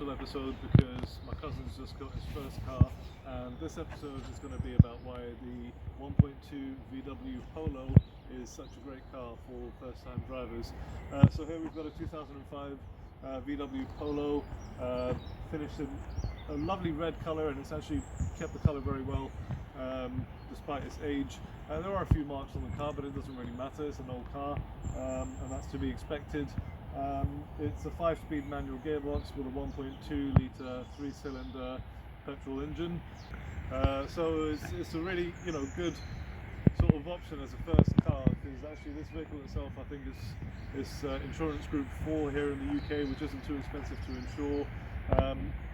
special episode because my cousin's just got his first car, and this episode is going to be about why the 1.2 VW Polo is such a great car for first-time drivers. So here we've got a 2005 VW Polo, finished in a lovely red colour, and it's actually kept the colour very well despite its age. There are a few marks on the car, but it doesn't really matter. It's an old car, and that's to be expected. It's a 5-speed manual gearbox with a 1.2 litre 3-cylinder petrol engine. So it's a really good sort of option as a first car, because actually this vehicle itself, I think, is insurance group 4 here in the UK, which isn't too expensive to insure.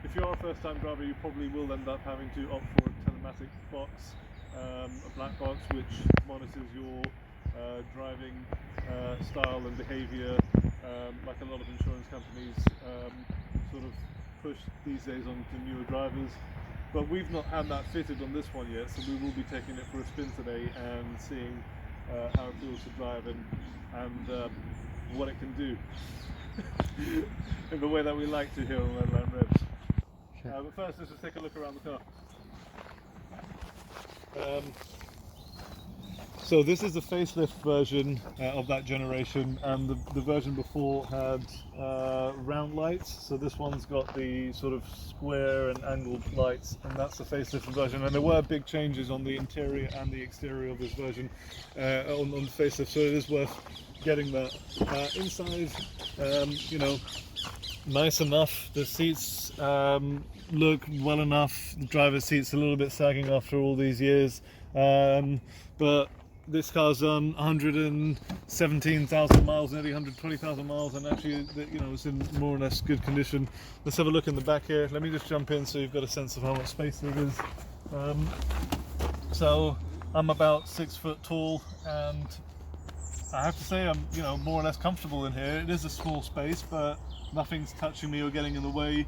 If you are a first-time driver, you probably will end up having to opt for a telematic box, a black box, which monitors your driving style and behaviour, like a lot of insurance companies sort of push these days on to newer drivers. But we've not had that fitted on this one yet, so we will be taking it for a spin today and seeing how it feels to drive and what it can do in the way that we like to here on Redline Revs. But first, let's just take a look around the car. So this is the facelift version of that generation, and the version before had round lights. So this one's got the sort of square and angled lights, and that's the facelift version. And there were big changes on the interior and the exterior of this version on the facelift, so it is worth getting that. Inside, nice enough. The seats look well enough. The driver's seat's a little bit sagging after all these years, but this car's done 117,000 miles, nearly 120,000 miles, and actually, it's in more or less good condition. Let's have a look in the back here. Let me just jump in so you've got a sense of how much space there is. So I'm about 6 foot tall, and I have to say I'm more or less comfortable in here. It is a small space, but nothing's touching me or getting in the way.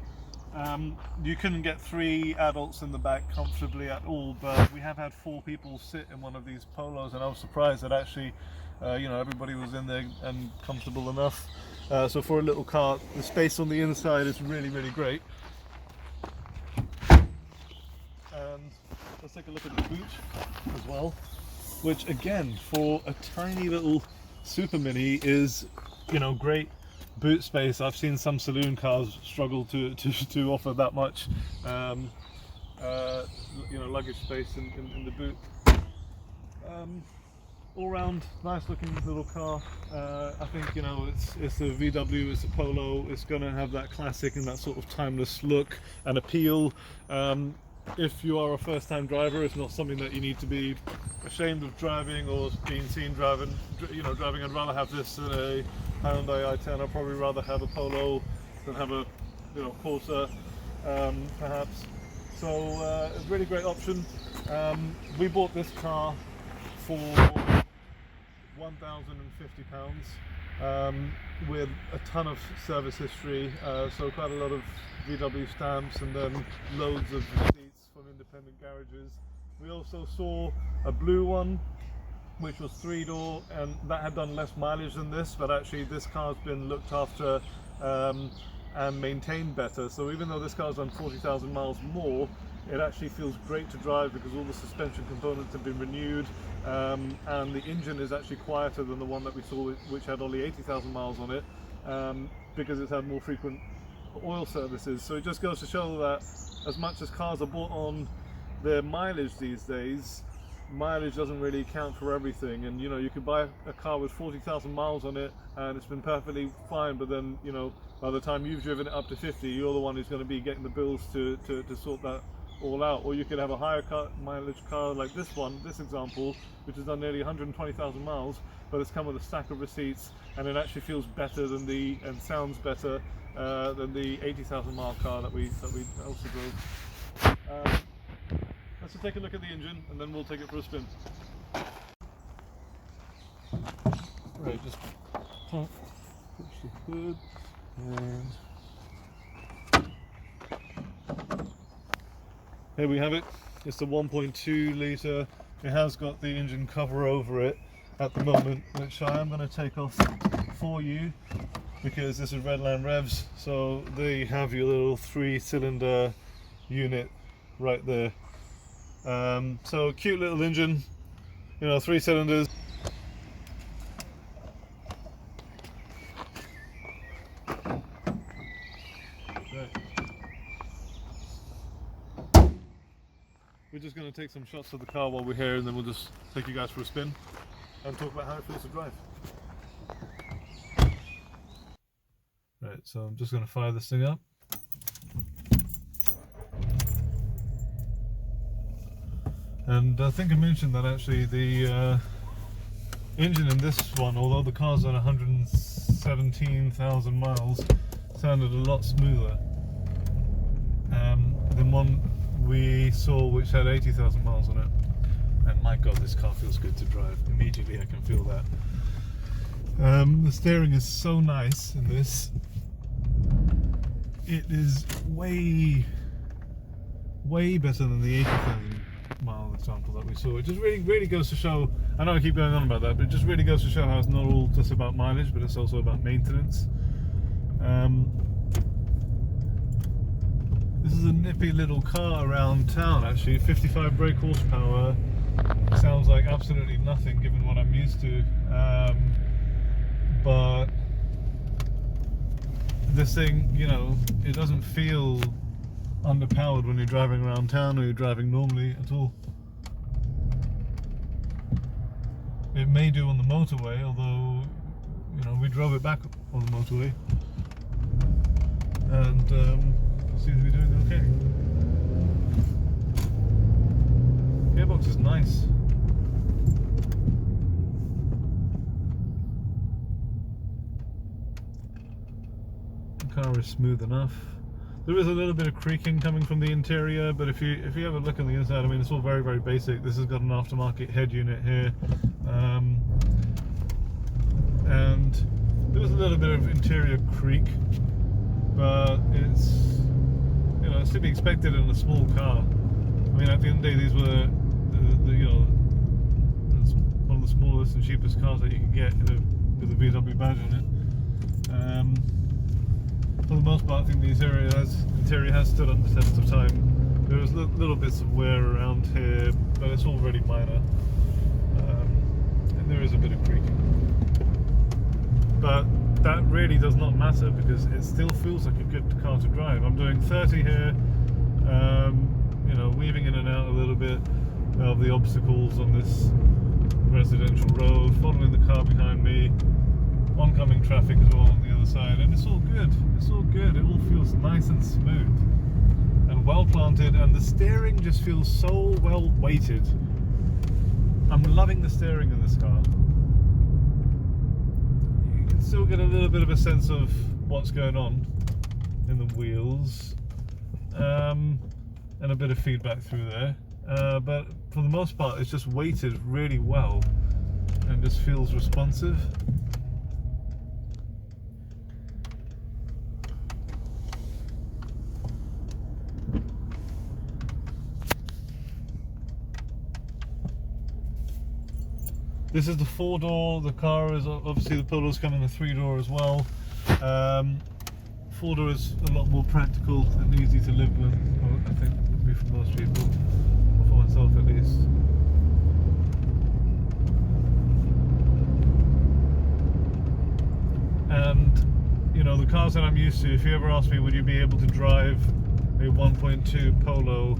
You couldn't get 3 adults in the back comfortably at all, but we have had 4 people sit in one of these Polos, and I was surprised that actually everybody was in there and comfortable enough. So for a little car, the space on the inside is really, really great. And let's take a look at the boot as well, which again, for a tiny little super mini, is great boot space. I've seen some saloon cars struggle to offer that much luggage space in the boot. All round nice looking little car. I think it's a VW, it's a Polo, it's going to have that classic and that sort of timeless look and appeal. If you are a first-time driver, it's not something that you need to be ashamed of driving or being seen driving. I'd rather have this than a Hyundai i10. I'd probably rather have a Polo than have a Corsa, perhaps. So a really great option. We bought this car for £1,050 with a ton of service history, so quite a lot of VW stamps and then loads of receipts from independent garages. We also saw a blue one which was 3-door, and that had done less mileage than this, but actually this car's been looked after and maintained better. So even though this car's done 40,000 miles more, it actually feels great to drive because all the suspension components have been renewed, and the engine is actually quieter than the one that we saw, which had only 80,000 miles on it, because it's had more frequent oil services. So it just goes to show that as much as cars are bought on their mileage these days, mileage doesn't really count for everything. And you could buy a car with 40,000 miles on it and it's been perfectly fine, but then by the time you've driven it up to 50, you're the one who's going to be getting the bills to sort that all out. Or you could have a higher mileage car like this example, which has done nearly 120,000 miles, but it's come with a stack of receipts, and it actually feels better and sounds better than the 80,000 mile car that we also drove. Let's just take a look at the engine and then we'll take it for a spin. Right, just push the hood and here we have it. It's the 1.2 litre. It has got the engine cover over it at the moment, which I am going to take off for you. because this is Redline Revs, so they have your little 3-cylinder unit right there. So cute little engine, 3 cylinders. We're just going to take some shots of the car while we're here, and then we'll just take you guys for a spin and talk about how it feels to drive. Right, so I'm just going to fire this thing up. And I think I mentioned that actually the engine in this one, although the car's on 117,000 miles, sounded a lot smoother than one we saw which had 80,000 miles on it. And my god, this car feels good to drive. Immediately I can feel that. The steering is so nice in this. It is way better than the 80,000 mile example that we saw. It just really goes to show, I know I keep going on about that, but it just really goes to show how it's not all just about mileage, but it's also about maintenance. This is a nippy little car around town actually. 55 brake horsepower. Sounds like absolutely nothing given what I'm used to, but this thing, it doesn't feel underpowered when you're driving around town or you're driving normally at all. It may do on the motorway, although we drove it back on the motorway and seems to be doing okay. Gearbox is nice. The car is smooth enough. There is a little bit of creaking coming from the interior, but if you have a look on the inside, I mean, it's all very basic. This has got an aftermarket head unit here, and there was a little bit of interior creak, but it's it's to be expected in a small car. I mean, at the end of the day, these were one of the smallest and cheapest cars that you can get with a VW badge on it. For the most part, I think the interior has stood up the test of time. There's little bits of wear around here, but it's all really minor. And there is a bit of creaking. But that really does not matter because it still feels like a good car to drive. I'm doing 30 here, weaving in and out a little bit of the obstacles on this residential road, following the car behind me, oncoming traffic as well on the other side, and it's all good. It's all good. It all feels nice and smooth and well planted, and the steering just feels so well weighted. I'm loving the steering in this car. You can still get a little bit of a sense of what's going on in the wheels, and a bit of feedback through there, but for the most part it's just weighted really well and just feels responsive. This is the 4-door. The car is obviously, the Polo's come in a 3-door as well. 4-door is a lot more practical and easy to live with, I think would be for most people, or for myself at least. And the cars that I'm used to, if you ever ask me would you be able to drive a 1.2 Polo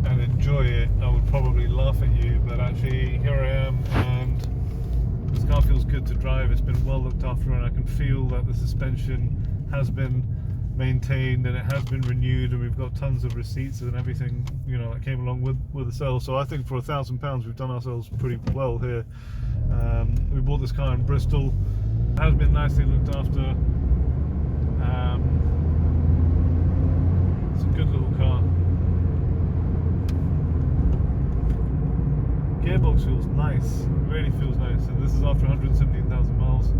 and enjoy it, I would probably laugh at you, but actually here I am, and this car feels good to drive. It's been well looked after, and I can feel that the suspension has been maintained and it has been renewed, and we've got tons of receipts and everything that came along with the sale. So I think for £1,000 we've done ourselves pretty well here. We bought this car in Bristol. It has been nicely looked after. It's a good little car. Gearbox feels nice, it really feels nice, and this is after 117,000 miles.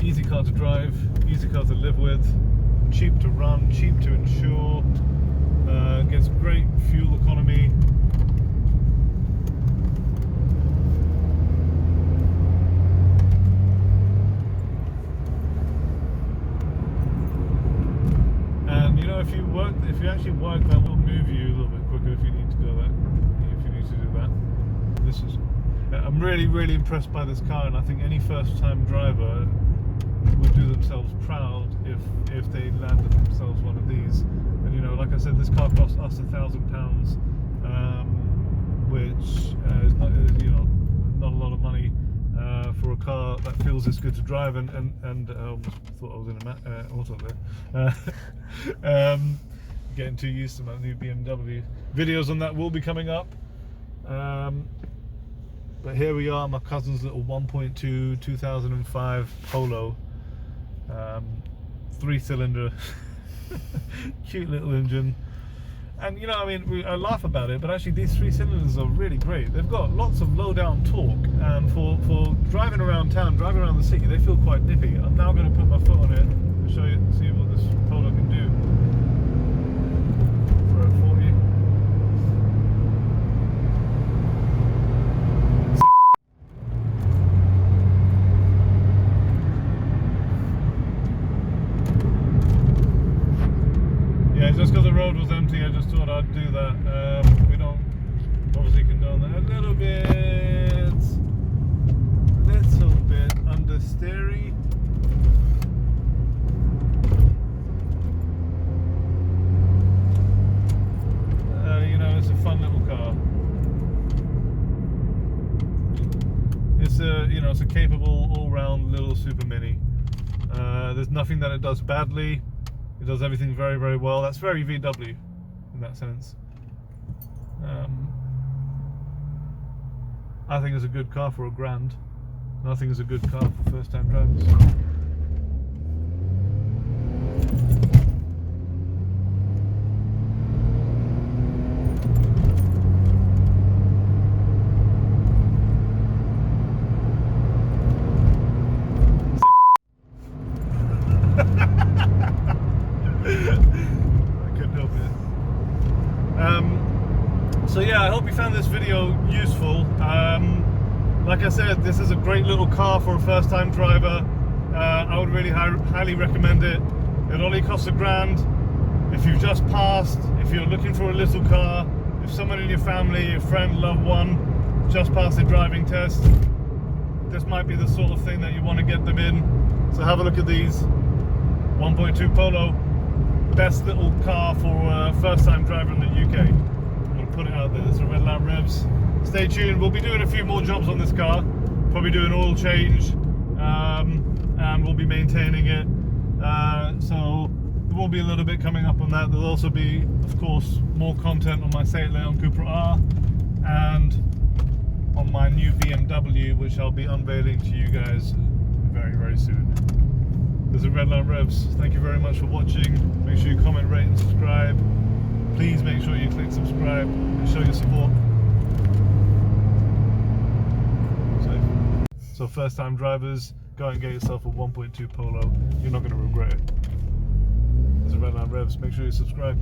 Easy car to drive, easy car to live with, cheap to run, cheap to insure, gets great fuel economy. if you actually work, that will move you a little bit quicker if you need to go there. If you need to do that. This is. I'm really impressed by this car, and I think any first-time driver would do themselves proud if they landed themselves one of these. And you know, like I said, this car cost us £1,000, which is not, you know, not a lot of money for a car that feels this good to drive. And I almost thought I was in a auto there. Getting too used to my new BMW. Videos on that will be coming up. But here we are, my cousin's little 1.2 2005 Polo, 3-cylinder, cute little engine. And you know, I mean, I laugh about it, but actually these 3 cylinders are really great. They've got lots of low down torque, and for driving around town, driving around the city, they feel quite nippy. I'm now going to put my foot on it and show you, see what this Polo can do. For a 40. Just because the road was empty, I just thought I'd do that. We don't obviously condone that. A little bit understeery. You know, it's a fun little car. It's a, you know, it's a capable all-round little super mini. There's nothing that it does badly. It does everything very well. That's very VW in that sense. I think it's a good car for £1,000. And I think it's a good car for first-time drivers. So yeah, I hope you found this video useful. Like I said, this is a great little car for a first-time driver. I would really highly recommend it. It only costs £1,000. If you've just passed, if you're looking for a little car, if someone in your family, a friend, loved one, just passed a driving test, this might be the sort of thing that you want to get them in. So have a look at these. 1.2 Polo, best little car for a first-time driver in the UK. Put it out there. It's a Red Lamp Revs. Stay tuned. We'll be doing a few more jobs on this car. Probably do an oil change, and we'll be maintaining it. So there will be a little bit coming up on that. There'll also be, of course, more content on my Seat Leon Cupra R and on my new BMW, which I'll be unveiling to you guys very soon. There's a Red Lamp Revs. Thank you very much for watching. Make sure you comment, rate, and subscribe. Please make sure you click subscribe and show your support. So first time drivers, go and get yourself a 1.2 Polo. You're not going to regret it. There's a Red Lamp Revs. Make sure you subscribe.